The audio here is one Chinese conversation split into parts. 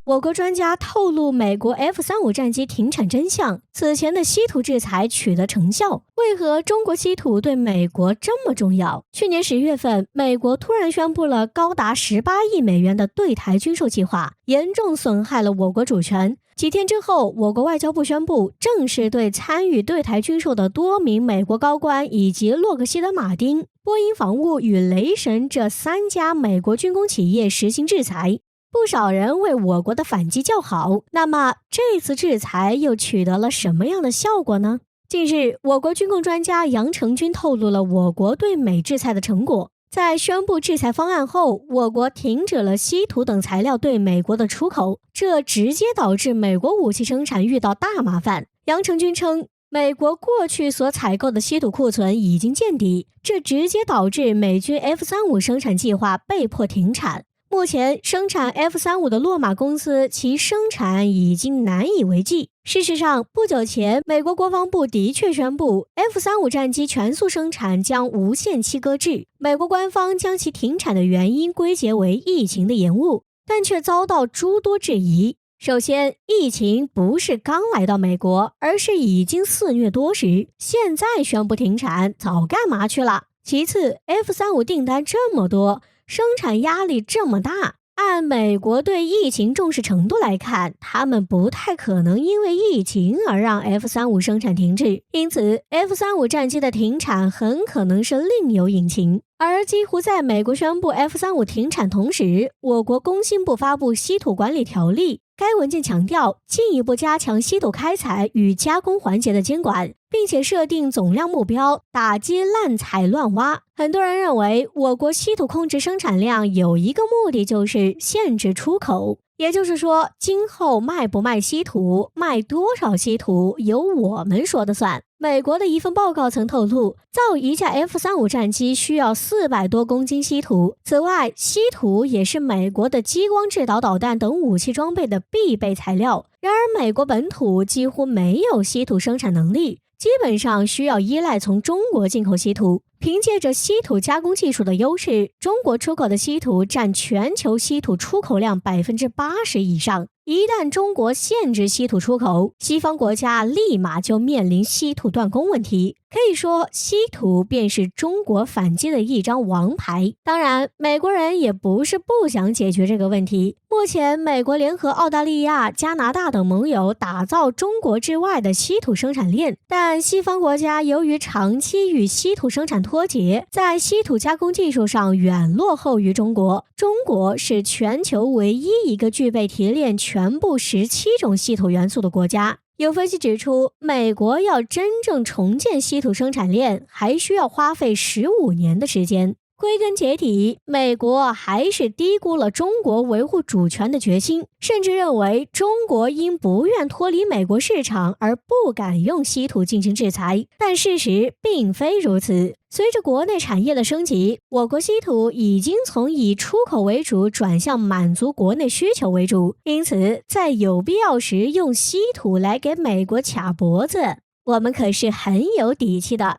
我国专家透露美国 F-35战机停产真相，此前的稀土制裁取得成效，为何中国稀土对美国这么重要？去年10月份，美国突然宣布了高达18亿美元的对台军售计划，严重损害了我国主权。几天之后，我国外交部宣布正式对参与对台军售的多名美国高官以及洛克希德马丁、波音防务与雷神这3家美国军工企业实行制裁。不少人为我国的反击叫好，那么这次制裁又取得了什么样的效果呢？近日，我国军工专家杨成军透露了我国对美制裁的成果。在宣布制裁方案后，我国停止了稀土等材料对美国的出口，这直接导致美国武器生产遇到大麻烦。杨成军称，美国过去所采购的稀土库存已经见底，这直接导致美军 F-35生产计划被迫停产。目前，生产 F-35的洛马公司其生产已经难以为继。事实上，不久前，美国国防部的确宣布 F-35战机全速生产将无限期搁置。美国官方将其停产的原因归结为疫情的延误，但却遭到诸多质疑。首先，疫情不是刚来到美国，而是已经肆虐多时，现在宣布停产，早干嘛去了？其次 ，F-35订单这么多，生产压力这么大，按美国对疫情重视程度来看，他们不太可能因为疫情而让 F-35生产停滞，因此 F-35战机的停产很可能是另有隐情。而几乎在美国宣布 F-35停产同时，我国工信部发布稀土管理条例，该文件强调进一步加强稀土开采与加工环节的监管，并且设定总量目标，打击滥采乱挖。很多人认为我国稀土控制生产量有一个目的，就是限制出口，也就是说，今后卖不卖稀土，卖多少稀土由我们说的算。美国的一份报告曾透露，造一架 F-35战机需要400多公斤稀土。此外，稀土也是美国的激光制导导弹等武器装备的必备材料。然而，美国本土几乎没有稀土生产能力，基本上需要依赖从中国进口稀土。凭借着稀土加工技术的优势，中国出口的稀土占全球稀土出口量80%以上。一旦中国限制稀土出口，西方国家立马就面临稀土断供问题。可以说，稀土便是中国反击的一张王牌。当然，美国人也不是不想解决这个问题。目前，美国联合澳大利亚、加拿大等盟友打造中国之外的稀土生产链，但西方国家由于长期与稀土生产脱节，在稀土加工技术上远落后于中国。中国是全球唯一一个具备提炼全部17种稀土元素的国家。有分析指出，美国要真正重建稀土生产链，还需要花费15年的时间。归根结底，美国还是低估了中国维护主权的决心，甚至认为中国因不愿脱离美国市场而不敢用稀土进行制裁。但事实并非如此。随着国内产业的升级，我国稀土已经从以出口为主转向满足国内需求为主，因此在有必要时用稀土来给美国卡脖子，我们可是很有底气的。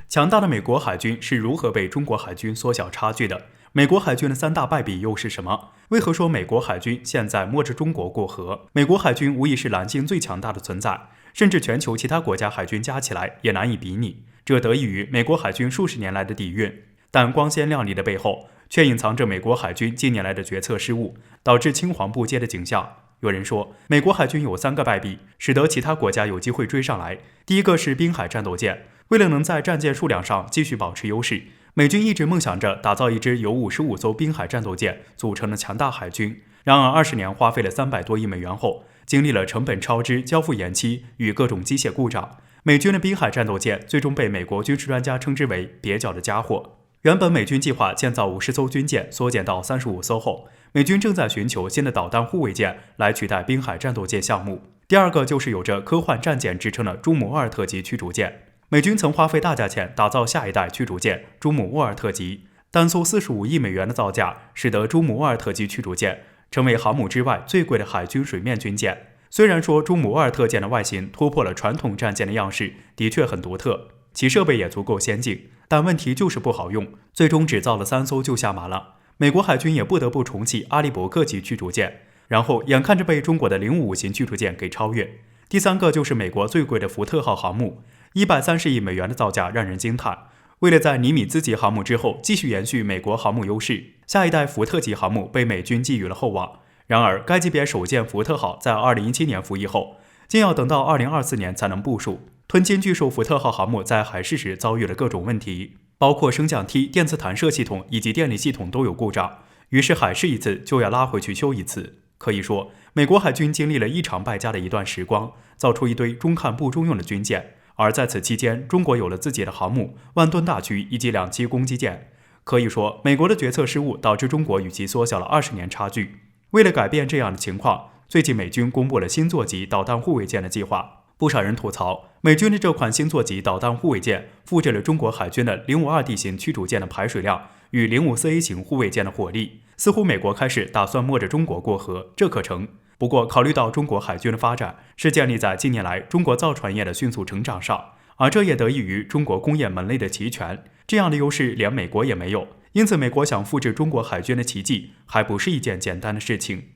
强大的美国海军是如何被中国海军缩小差距的？美国海军的3大败笔又是什么？为何说美国海军现在摸着中国过河？美国海军无疑是蓝星最强大的存在，甚至全球其他国家海军加起来也难以比拟。这得益于美国海军数十年来的底蕴，但光鲜亮丽的背后，却隐藏着美国海军近年来的决策失误，导致青黄不接的景象。有人说，美国海军有3个败笔，使得其他国家有机会追上来。第一个是滨海战斗舰。为了能在战舰数量上继续保持优势，美军一直梦想着打造一支由55艘滨海战斗舰组成的强大海军。然而20年花费了300多亿美元后，经历了成本超支、交付延期与各种机械故障，美军的滨海战斗舰最终被美国军事专家称之为蹩脚的家伙。原本美军计划建造50艘军舰缩减到35艘后，美军正在寻求新的导弹护卫舰来取代滨海战斗舰项目。第二个就是有着科幻战舰之称的朱姆沃尔特级驱逐舰。美军曾花费大价钱打造下一代驱逐舰朱姆沃尔特级，单艘45亿美元的造价，使得朱姆沃尔特级驱逐舰成为航母之外最贵的海军水面军舰。虽然说朱姆沃尔特舰的外形突破了传统战舰的样式，的确很独特，其设备也足够先进，但问题就是不好用，最终只造了3艘就下马了。美国海军也不得不重启阿利伯克级驱逐舰，然后眼看着被中国的055型驱逐舰给超越。第三个就是美国最贵的福特号航母，130亿美元的造价让人惊叹。为了在尼米兹级航母之后继续延续美国航母优势，下一代福特级航母被美军寄予了厚望。然而，该级别首舰福特号在2017年服役后，竟要等到2024年才能部署。吞金巨兽福特号航母在海试时遭遇了各种问题，包括升降梯、电磁弹射系统以及电力系统都有故障，于是海试一次就要拉回去修一次。可以说，美国海军经历了一场败家的一段时光，造出一堆中看不中用的军舰。而在此期间，中国有了自己的航母、万吨大驱以及2栖攻击舰。可以说，美国的决策失误导致中国与其缩小了20年差距。为了改变这样的情况，最近美军公布了新座级导弹护卫舰的计划。不少人吐槽，美军的这款新座级导弹护卫舰复制了中国海军的 052D 型驱逐舰的排水量与 054A 型护卫舰的火力，似乎美国开始打算摸着中国过河，这可成。不过，考虑到中国海军的发展是建立在近年来中国造船业的迅速成长上，而这也得益于中国工业门类的齐全，这样的优势连美国也没有。因此，美国想复制中国海军的奇迹，还不是一件简单的事情。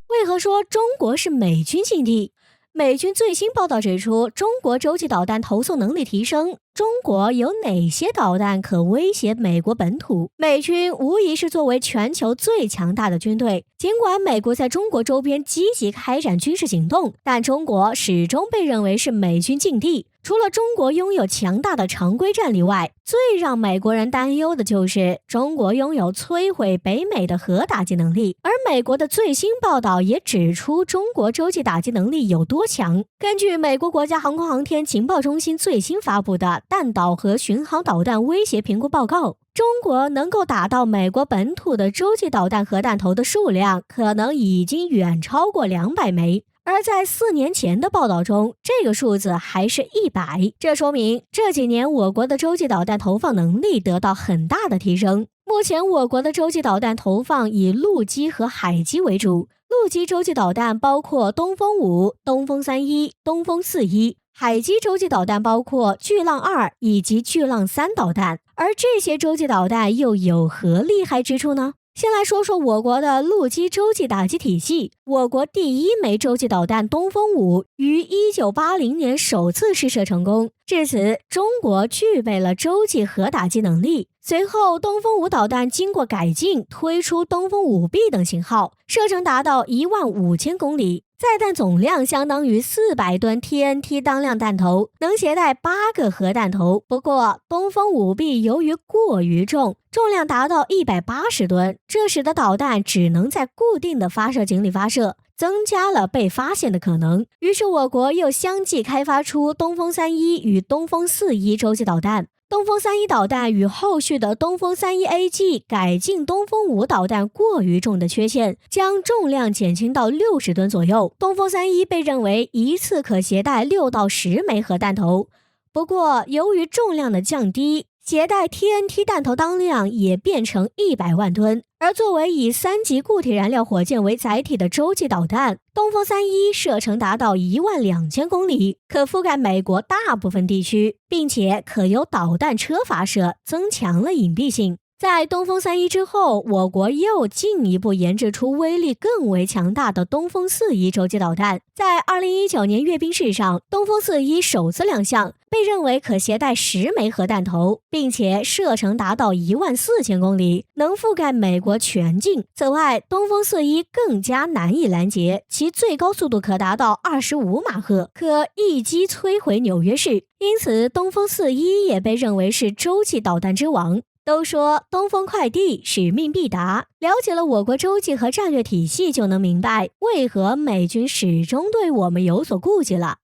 为何说中国是美军禁地？美军最新报道指出，中国洲际导弹投送能力提升。中国有哪些导弹可威胁美国本土？美军无疑是作为全球最强大的军队。尽管美国在中国周边积极开展军事行动，但中国始终被认为是美军禁地。除了中国拥有强大的常规战力外，最让美国人担忧的就是中国拥有摧毁北美的核打击能力。而美国的最新报道也指出中国洲际打击能力有多强。根据美国国家航空航天情报中心最新发布的弹道和巡航导弹威胁评估报告，中国能够打到美国本土的洲际导弹核弹头的数量可能已经远超过200枚。而在4年前的报道中，这个数字还是100，这说明这几年我国的洲际导弹投放能力得到很大的提升。目前我国的洲际导弹投放以陆基和海基为主，陆基洲际导弹包括东风5、东风31、东风41，海基洲际导弹包括巨浪2以及巨浪3导弹。而这些洲际导弹又有何厉害之处呢？先来说说我国的陆基洲际打击体系。我国第1枚洲际导弹东风5于1980年首次试射成功，至此中国具备了洲际核打击能力。随后东风5导弹经过改进，推出东风5B 等型号，射程达到15000公里，载弹总量相当于400吨 TNT 当量弹头，能携带8个核弹头。不过东风5B 由于过于重，重量达到180吨，这使得导弹只能在固定的发射井里发射，增加了被发现的可能。于是我国又相继开发出东风31与东风41洲际导弹。东风31导弹与后续的东风31AG 改进东风5导弹过于重的缺陷，将重量减轻到60吨左右。东风31被认为一次可携带6到10枚核弹头，不过由于重量的降低，携带 TNT 弹头当量也变成100万吨。而作为以3级固体燃料火箭为载体的洲际导弹，东风31射程达到12000公里，可覆盖美国大部分地区，并且可由导弹车发射，增强了隐蔽性。在东风31之后，我国又进一步研制出威力更为强大的东风41洲际导弹。在2019年阅兵式上，东风41首次亮相，被认为可携带10枚核弹头，并且射程达到14000公里，能覆盖美国全境。此外，东风41更加难以拦截，其最高速度可达到25马赫，可一击摧毁纽约市。因此，东风41也被认为是洲际导弹之王。都说东风快递，使命必达。了解了我国洲际和战略体系，就能明白为何美军始终对我们有所顾忌了。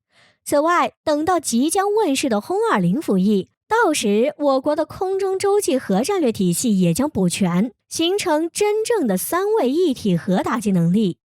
此外，等到即将问世的轰20服役，到时我国的空中洲际核战略体系也将补全，形成真正的3位一体核打击能力。